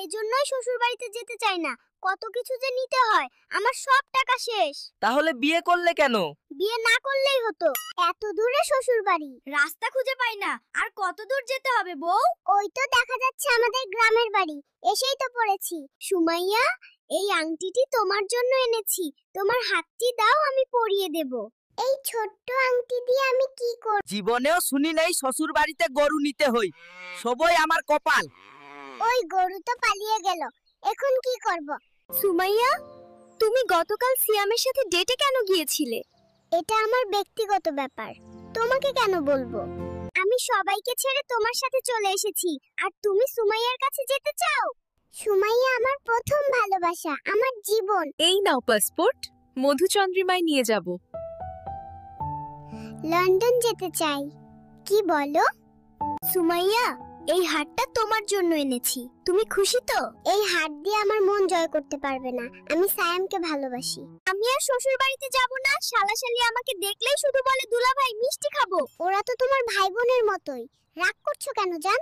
এজন্যই শ্বশুর বাড়িতে যেতে চাই না। কত কিছু যে নিতে হয়, আমার সব টাকা শেষ। তাহলে বিয়ে করলে কেন? বিয়ে না করলেই হতো। এত দূরে শ্বশুর বাড়ি, রাস্তা খুঁজে পাই না। আর কত দূর যেতে হবে বউ? ওই তো দেখা যাচ্ছে আমাদের গ্রামের বাড়ি, এসেই তো পড়েছি। সুমাইয়া, এই আংটিটি তোমার জন্য এনেছি। তোমার হাতটি দাও, আমি পরিয়ে দেব। এই ছোট্ট আংটি দিয়ে আমি কি করব? জীবনেও শুনি নাই শ্বশুর বাড়িতে গরু নিতে হই। সবই আমার কপাল। ওই গরু তো পালিয়ে গেল, এখন কি করব? সুমাইয়া, তুমি গতকাল সিয়ামের সাথে ডেটে কেন গিয়েছিলে? এটা আমার ব্যক্তিগত ব্যাপার, তোমাকে কেন বলবো? আমি সবাইকে ছেড়ে তোমার সাথে চলে এসেছি, আর তুমি সুমাইয়ার কাছে যেতে চাও? সুমাইয়া আমার প্রথম ভালোবাসা, আমার জীবন। এই নাও পাসপোর্ট, মধুচন্দ্রিমায় নিয়ে যাব। লন্ডন যেতে চাই। কি বলো? সুমাইয়া, এই হারটা তোমার জন্য এনেছি। তুমি খুশি তো? এই হার দিয়ে আমার মন জয় করতে পারবে না। আমি সায়ামকে ভালোবাসি। আমি আর শ্বশুর বাড়িতে যাব না। শালাশালি আমাকে দেখলেই শুধু বলে দুলাভাই মিষ্টি খাবো। ওরা তো তোমার ভাই বোনের মতোই। রাগ করছো কেন জান?